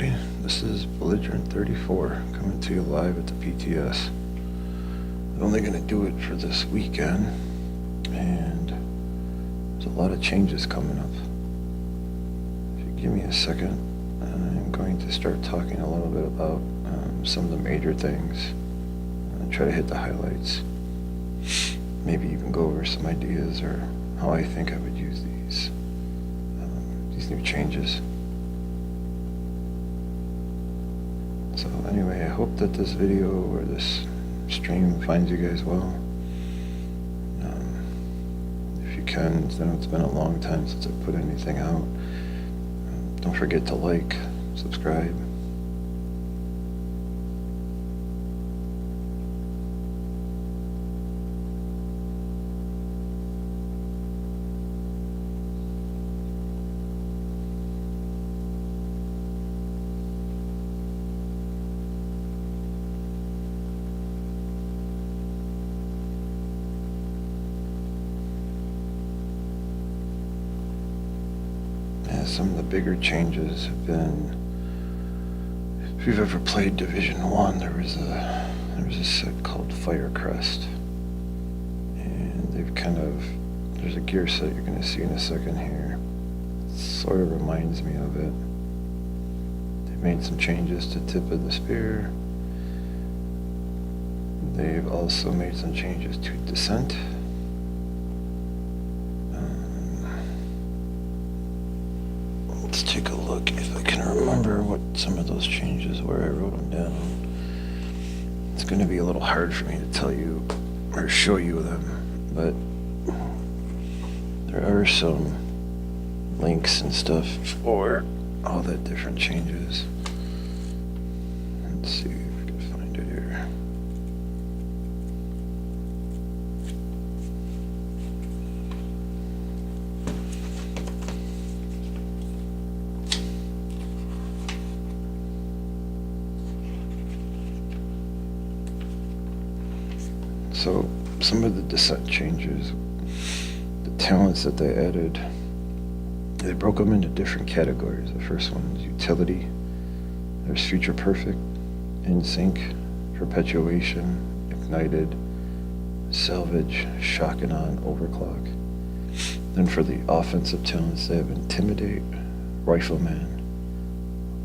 everybody? This is Belligerent 34 coming to you live at the PTS. I'm only going to do it for this weekend, and there's a lot of changes coming up. If you give me a second, I'm going to start talking a little bit about some of the major things and try to hit the highlights. Maybe even go over some ideas or how I think I would use these new changes. So anyway, I hope that this video or this stream finds you guys well. If you can, I know it's been a long time since I put anything out. Don't forget to like, subscribe. Some of the bigger changes have been, if you've ever played Division 1, there was a set called Firecrest, and there's a gear set you're going to see in a second here. It sort of reminds me of it. They've made some changes to tip of the spear. They've also made some changes to descent. Let's take a look if I can remember what some of those changes were. I wrote them down. It's going to be a little hard for me to tell you or show you them, but there are some links and stuff for all the different changes. Let's see if we can find it here. So, some of the descent changes, the talents that they added, they broke them into different categories. The first one is utility. There's future perfect, in sync, perpetuation, ignited, salvage, shock and on, overclock. Then for the offensive talents, they have intimidate, rifleman,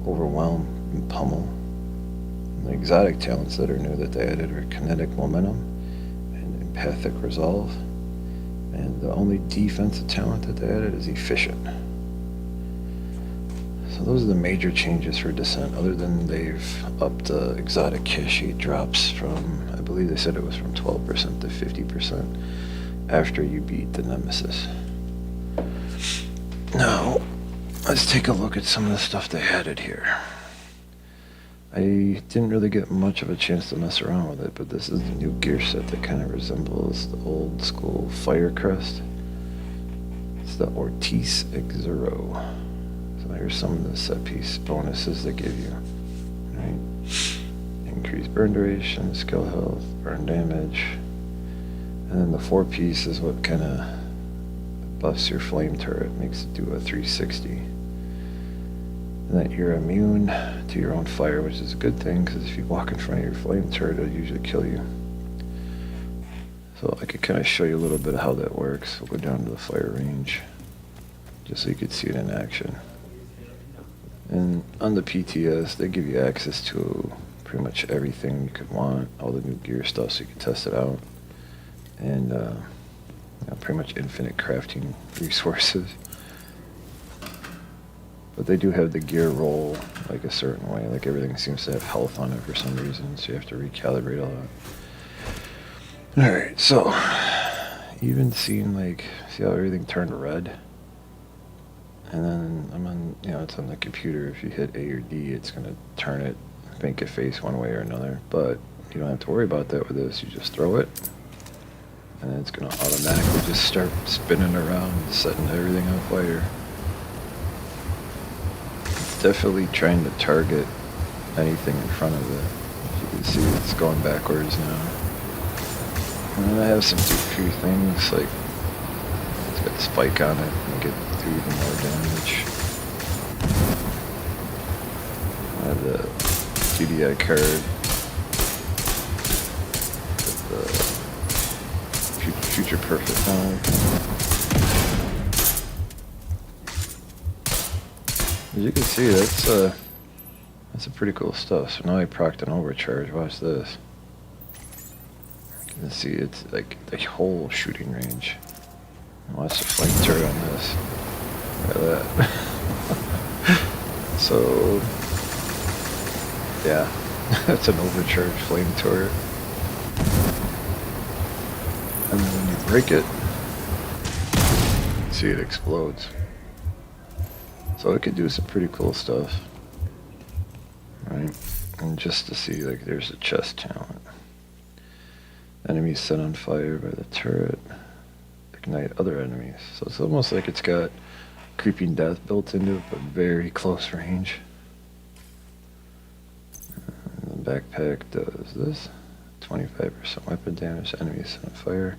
overwhelm, and pummel. And the exotic talents that are new that they added are kinetic momentum, empathic resolve, and the only defensive talent that they added is efficient. So those are the major changes for descent, other than they've upped the exotic cache drops from, I believe they said it was from 12% to 50% after you beat the nemesis. Now let's take a look at some of the stuff they added here. I didn't really get much of a chance to mess around with it, but this is the new gear set that kind of resembles the old school Firecrest. It's the Ortiz X0. So here's some of the set piece bonuses they give you. Right? Increased burn duration, skill health, burn damage. And then the 4-piece is what kind of buffs your flame turret, makes it do a 360. And that you're immune to your own fire, which is a good thing, because if you walk in front of your flame turret, it'll usually kill you. So I could kind of show you a little bit of how that works. We'll go down to the fire range, just so you could see it in action. And on the PTS, they give you access to pretty much everything you could want, all the new gear stuff, so you can test it out. And pretty much infinite crafting resources. But they do have the gear roll like a certain way, like everything seems to have health on it for some reason, so you have to recalibrate all that. Alright, so even seeing see how everything turned red? And then I'm on, it's on the computer. If you hit A or D, it's gonna turn it, make it face one way or another. But you don't have to worry about that with this. You just throw it, and then it's gonna automatically just start spinning around, setting everything on fire. Definitely trying to target anything in front of it. As you can see, it's going backwards now. And then I have some few things, like it's got spike on it and get do even more damage. have the GDI card with the future perfect on. As you can see, that's a pretty cool stuff. So now I procced an overcharge. Watch this. You can see it's like the whole shooting range. Watch the flame turret on this. Look at that. So, yeah, that's an overcharged flame turret. And then when you break it, see it explodes. So it could do some pretty cool stuff, right? And just to see, like, there's a chest talent. Enemies set on fire by the turret ignite other enemies. So it's almost like it's got creeping death built into it, but very close range. And the backpack does this: 25% weapon damage, enemies set on fire.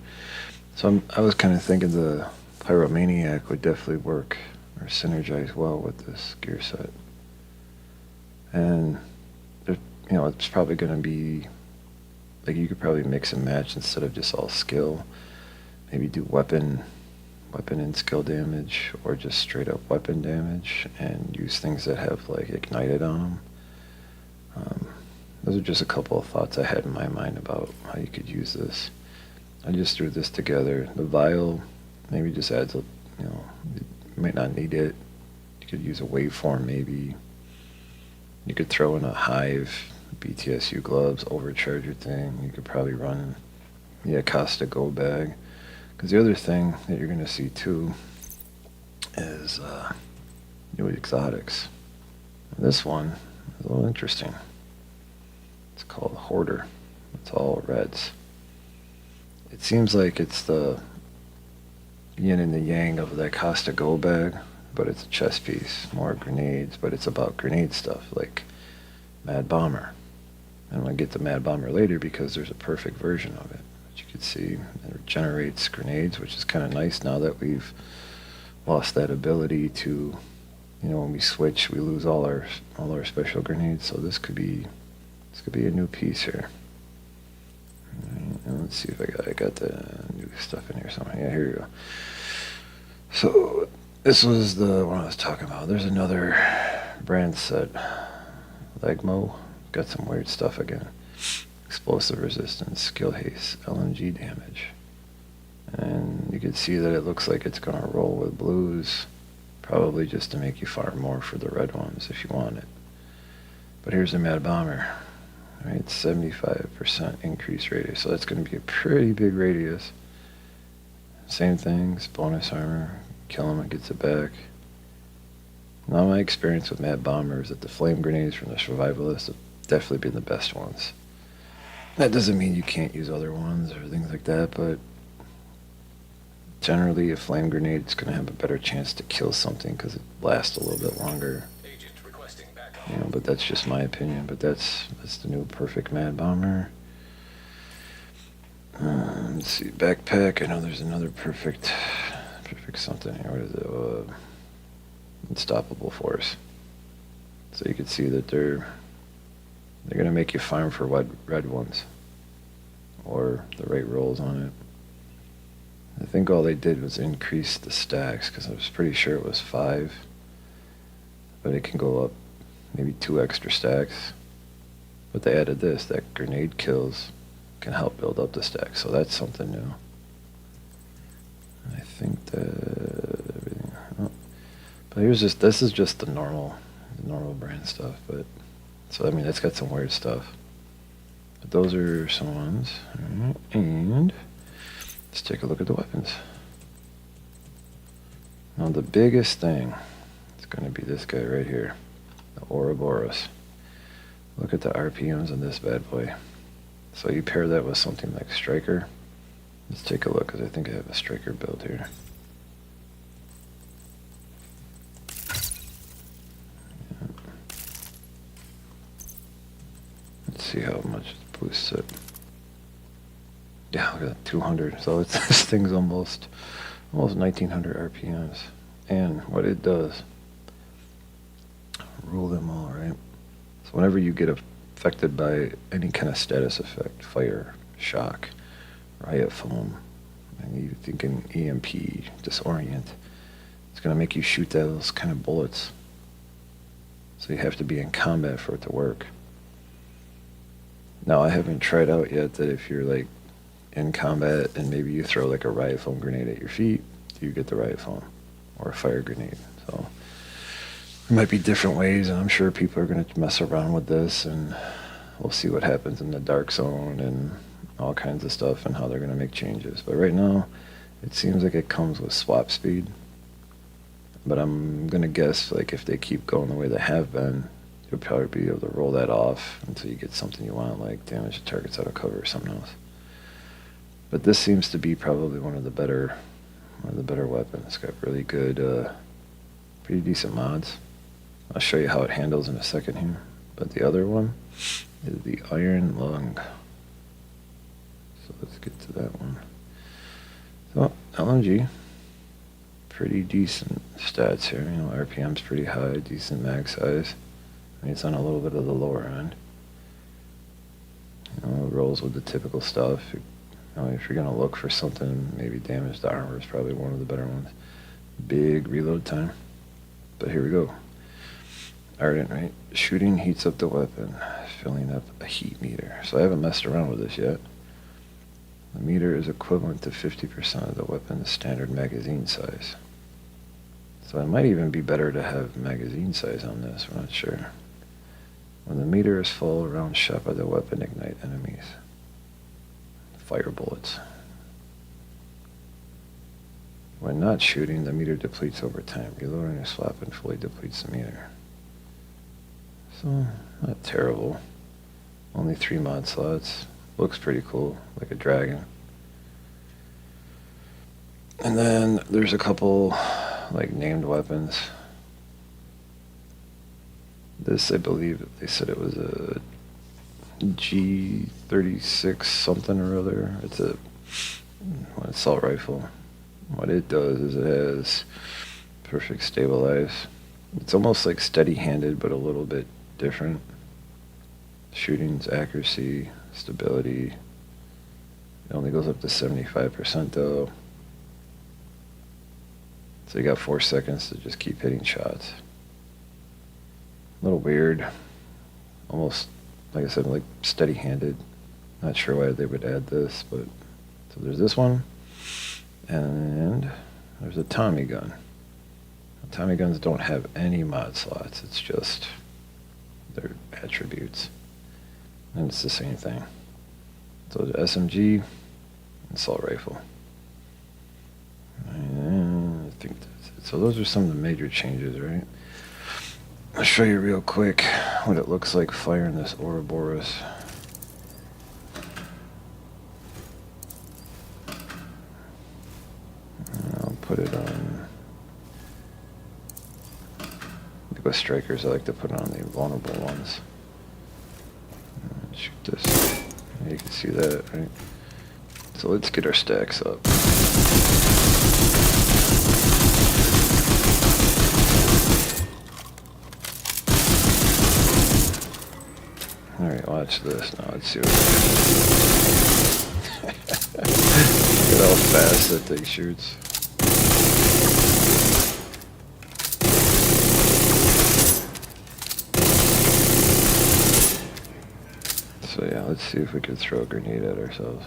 So I was kind of thinking the Pyromaniac would definitely work or synergize well with this gear set. And there, you know, it's probably going to be like you could probably mix and match instead of just all skill. Maybe do weapon and skill damage, or just straight up weapon damage, and use things that have like ignited on them. Those are just a couple of thoughts I had in my mind about how you could use this. I just threw this together. The vial maybe just adds a, you know, you might not need it. You could use a waveform maybe. You could throw in a hive, BTSU gloves, overcharge your thing. You could probably run, yeah, Costa Go bag. Because the other thing that you're going to see too is new exotics. And this one is a little interesting. It's called Hoarder. It's all reds. It seems like it's the yin and the yang of that Costa Go bag, but it's a chest piece. More grenades, but it's about grenade stuff like Mad Bomber. And we'll get to Mad Bomber later because there's a perfect version of it. You could see it generates grenades, which is kind of nice now that we've lost that ability to, you know, when we switch, we lose all our special grenades. So this could be a new piece here. And let's see if I got the new stuff in here somewhere. Yeah, here you go. So this was the one I was talking about. There's another brand set, Lengmo. Got some weird stuff again. Explosive resistance, skill haste, LMG damage. And you can see that it looks like it's going to roll with blues, probably just to make you farm more for the red ones if you want it. But here's the Mad Bomber, right? 75% increase radius, so that's going to be a pretty big radius. Same things, bonus armor, kill him, it gets it back. Now my experience with Mad Bomber is that the flame grenades from the survivalists have definitely been the best ones. That doesn't mean you can't use other ones or things like that, but generally a flame grenade is going to have a better chance to kill something because it lasts a little bit longer. You know, but that's just my opinion. But that's the new perfect Mad Bomber. Let's see, backpack. I know there's another perfect something here. What is it? Unstoppable Force. So you can see that they're going to make you farm for red ones, or the right rolls on it. I think all they did was increase the stacks, because I was pretty sure it was 5, but it can go up maybe 2 extra stacks. But they added this, that grenade kills can help build up the stack, so that's something new. I think that everything. Oh. But this is just the normal brand stuff, but. So, I mean, it's got some weird stuff. But those are some ones. Right. And let's take a look at the weapons. Now, the biggest thing is going to be this guy right here, the Ouroboros. Look at the RPMs on this bad boy. So you pair that with something like Striker. Let's take a look, because I think I have a Striker build here. Let's see how much it boosts it. Yeah, look at that, 200. So this thing's almost 1900 RPMs. And what it does, rule them all, right? So So whenever you get affected by any kind of status effect, fire, shock, riot foam, and you thinking EMP, disorient, it's going to make you shoot those kind of bullets. So you have to be in combat for it to work. Now, I haven't tried out yet that if you're like in combat and maybe you throw like a riot foam grenade at your feet, you get the riot foam, or a fire grenade. So there might be different ways, and I'm sure people are going to mess around with this, and we'll see what happens in the dark zone and all kinds of stuff and how they're going to make changes. But right now, it seems like it comes with swap speed. But I'm going to guess, like, if they keep going the way they have been, you'll probably be able to roll that off until you get something you want, like damage the targets out of cover or something else. But this seems to be probably one of the better weapons. It's got really good, pretty decent mods. I'll show you how it handles in a second here. But the other one is the Iron Lung. So let's get to that one. So LMG. Pretty decent stats here. You know, RPM's pretty high, decent mag size. I mean, it's on a little bit of the lower end. You know, it rolls with the typical stuff. You know, if you're gonna look for something, maybe damage to armor is probably one of the better ones. Big reload time. But here we go. Ardent, right? Shooting heats up the weapon, filling up a heat meter. So I haven't messed around with this yet. The meter is equivalent to 50% of the weapon's standard magazine size. So it might even be better to have magazine size on this, we're not sure. When the meter is full, rounds shot by the weapon ignite enemies. Fire bullets. When not shooting, the meter depletes over time. Reloading or swapping fully depletes the meter. So, not terrible. Only 3 mod slots. Looks pretty cool, like a dragon. And then there's a couple like named weapons. This, I believe, they said it was a G36 something or other. It's a assault rifle. What it does is it has perfect stabilize. It's almost like steady-handed, but a little bit different. Shooting's accuracy, stability. It only goes up to 75% though. So you got 4 seconds to just keep hitting shots. A little weird. Almost, like I said, like steady-handed. Not sure why they would add this, but so there's this one. And there's a Tommy gun. Tommy guns don't have any mod slots. It's just their attributes. And it's the same thing. So the SMG, assault rifle. And I think that's it. So those are some of the major changes, right? I'll show you real quick what it looks like firing this Ouroboros. And I'll put it on. With strikers, I like to put it on the vulnerable ones. Shoot this. You can see that, right? So let's get our stacks up. Alright, watch this. Now let's see what look at how fast that thing shoots. So yeah, let's see if we can throw a grenade at ourselves.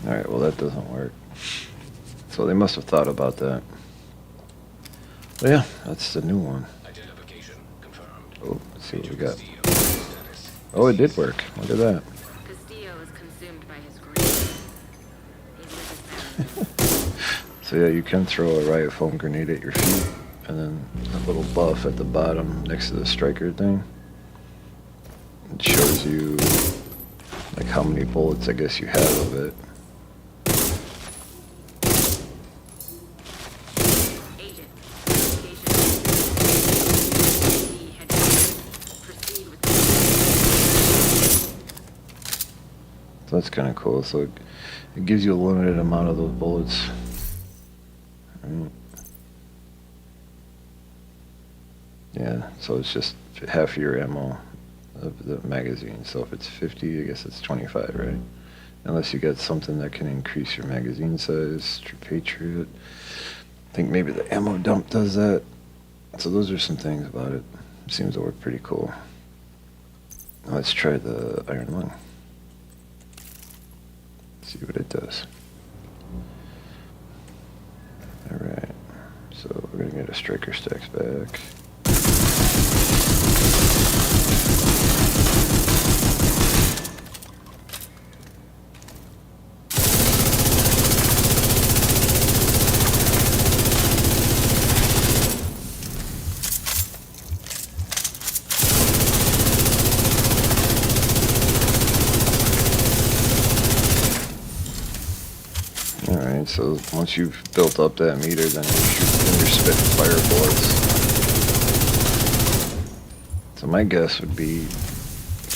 Alright, well that doesn't work. So they must have thought about that. But yeah, that's the new one. Identification confirmed. Oh, let's see what we got. Oh, it did work. Look at that. Castillo is consumed by his grief. So yeah, you can throw a riot foam grenade at your feet, and then a little buff at the bottom next to the striker thing. It shows you like how many bullets I guess you have of it. Agent, communication. The headquarters. Proceed with the... So So that's kind of cool. So it gives you a limited amount of those bullets. Right. Yeah, so it's just half your ammo of the magazine. So if it's 50, I guess it's 25, right? Unless you get something that can increase your magazine size, your Patriot. I think maybe the ammo dump does that. So those are some things about it. It seems to work pretty cool. Let's try the Iron Lung. See what it does. Alright, so we're gonna get a striker stacks back. Alright, so once you've built up that meter, then you're spitting fire bullets. So my guess would be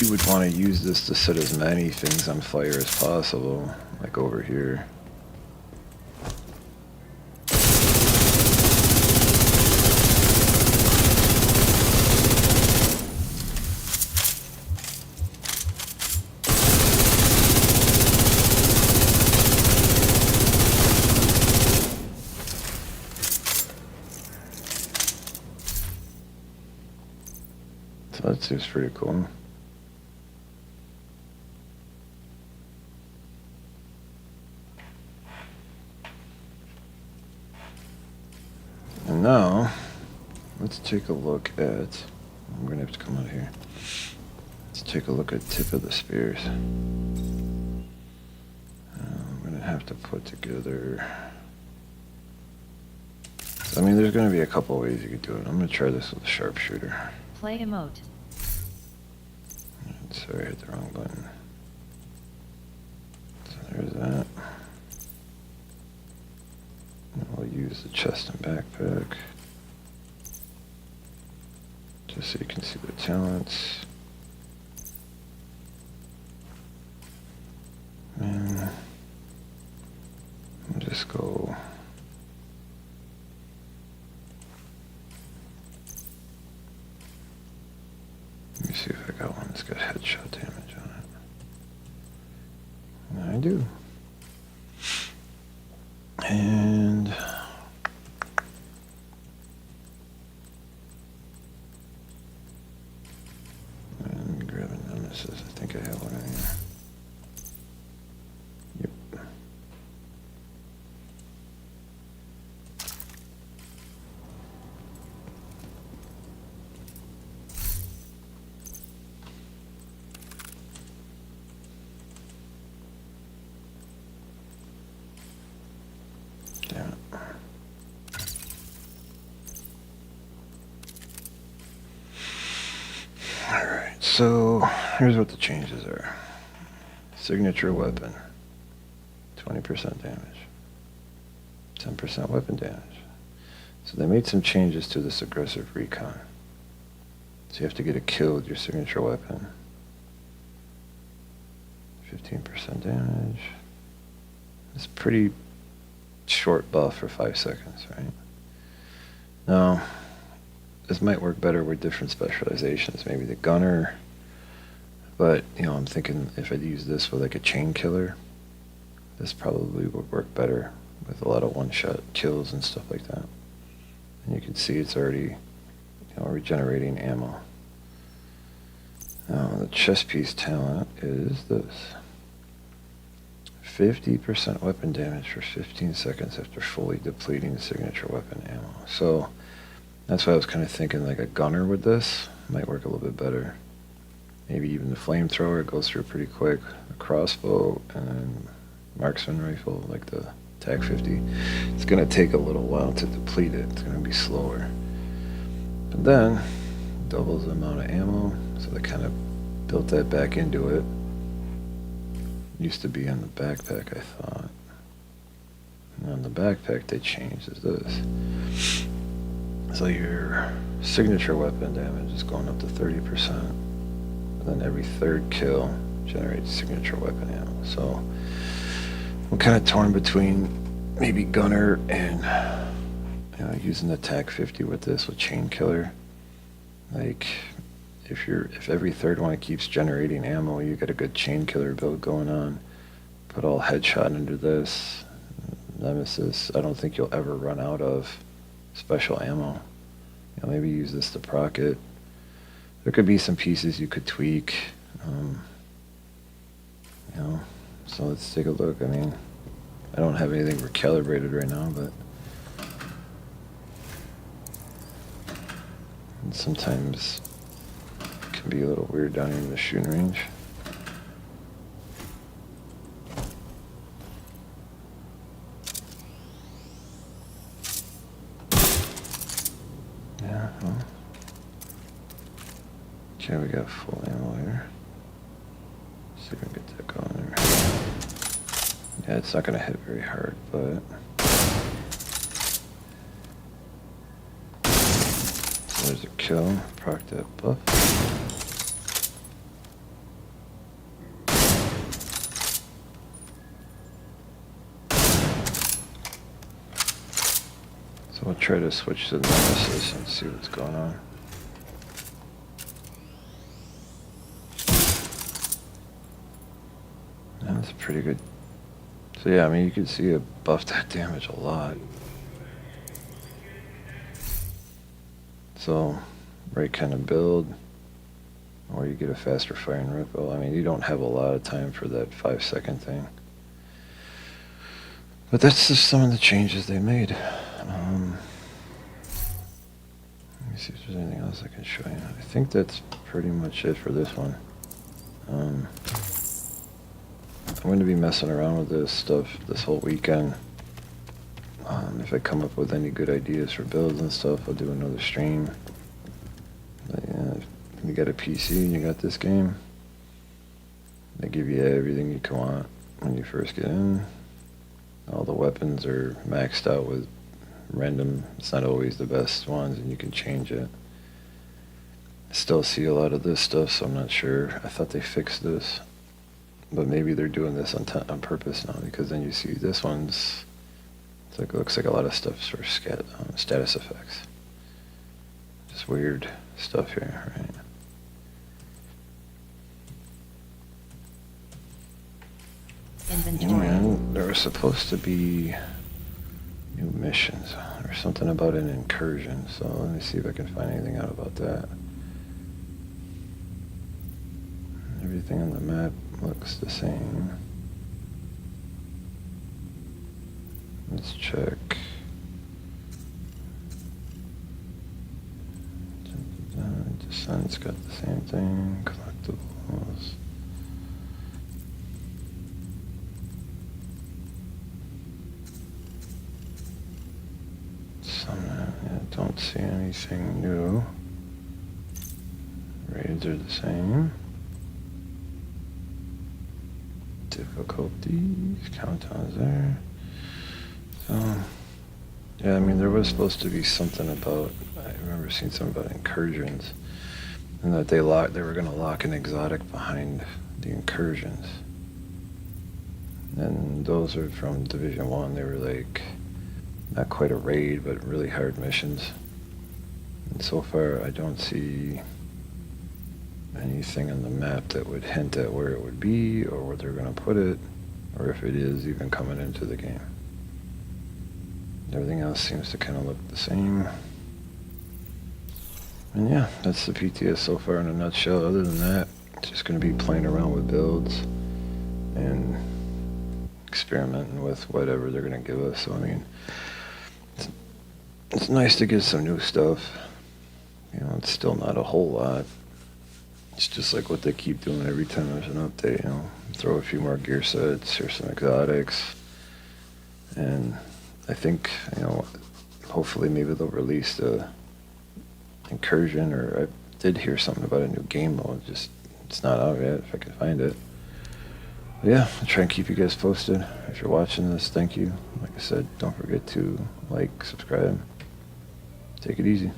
you would want to use this to set as many things on fire as possible, like over here. So that seems pretty cool. And now, let's take a look at, I'm going to have to come out here. Let's take a look at tip of the spears. I'm going to have to put together, I mean, there's going to be a couple ways you could do it. I'm going to try this with a sharpshooter. Play emote. Sorry, I hit the wrong button. So there's that. And I'll use the chest and backpack. Just so you can see the talents. And I'll just go. Let me see if I got one that's got headshot damage on it. I do. And let me grab a nemesis. I think I have one in here. Yep. Damn it. Alright, so here's what the changes are. Signature weapon, 20% damage. 10% weapon damage. So they made some changes to this aggressive recon. So you have to get a kill with your signature weapon. 15% damage. It's pretty short buff for 5 seconds, right? Now, this might work better with different specializations. Maybe the gunner, but you know, I'm thinking if I'd use this with like a chain killer, this probably would work better with a lot of one-shot kills and stuff like that. And you can see it's already, you know, regenerating ammo. Now, the chest piece talent is this. 50% weapon damage for 15 seconds after fully depleting signature weapon ammo. So that's why I was kind of thinking like a gunner with this might work a little bit better. Maybe even the flamethrower goes through pretty quick. A crossbow and then marksman rifle like the TAC 50. It's going to take a little while to deplete it. It's going to be slower. But then doubles the amount of ammo. So they kind of built that back into it. Used to be on the backpack, I thought. And on the backpack they changed is this. So your signature weapon damage is going up to 30%. And then every third kill generates signature weapon ammo. So I'm kind of torn between maybe gunner and using the TAC 50 with this with chain killer. Like if every third one keeps generating ammo, you get a good chain killer build going on. Put all headshot into this Nemesis. I don't think you'll ever run out of special ammo. Maybe use this to proc it. There could be some pieces you could tweak. So let's take a look. I mean, I don't have anything recalibrated right now, but sometimes it can be a little weird down here in the shooting range. Yeah, well. Okay, we got full ammo here. See if we can get that going there. Yeah, it's not going to hit very hard, but... So there's a kill. Proc that buff. So we'll try to switch to the Nemesis and see what's going on. That's pretty good. So yeah, I mean, you can see it buffed that damage a lot. So, right kind of build, or you get a faster firing rifle. I mean, you don't have a lot of time for that 5-second thing. But that's just some of the changes they made. Let me see if there's anything else I can show you. I think that's pretty much it for this one. I'm going to be messing around with this stuff this whole weekend. If I come up with any good ideas for builds and stuff, I'll do another stream. But yeah, if you got a PC and you got this game, they give you everything you can want when you first get in. All the weapons are maxed out with random. It's not always the best ones, and you can change it. I still see a lot of this stuff, so I'm not sure. I thought they fixed this. But maybe they're doing this on purpose now, because then you see this one's, it looks like a lot of stuff for status effects. Just weird stuff here, right? Inventory. And there was supposed to be new missions or something about an incursion, so let me see if I can find anything out about that. Everything on the map looks the same. Let's check. Descent's got the same thing. Collectibles. Don't see anything new. Raids are the same. Difficulties, countdowns there. So, yeah, I mean, there was supposed to be something about, I remember seeing something about incursions, and that they were going to lock an exotic behind the incursions. And those are from Division 1. They were like, not quite a raid, but really hard missions. And so far, I don't see anything on the map that would hint at where it would be, or where they're going to put it, or if it is even coming into the game. Everything else seems to kind of look the same. And yeah, that's the PTS so far in a nutshell. Other than that, it's just going to be playing around with builds and experimenting with whatever they're going to give us. So I mean, it's nice to get some new stuff. You know, it's still not a whole lot. It's just like what they keep doing every time there's an update, you know. Throw a few more gear sets, here's some exotics. And I think, you know, hopefully maybe they'll release the incursion, or I did hear something about a new game mode, just it's not out yet if I can find it. But yeah, I'll try and keep you guys posted. If you're watching this, thank you. Like I said, don't forget to like, subscribe. Take it easy.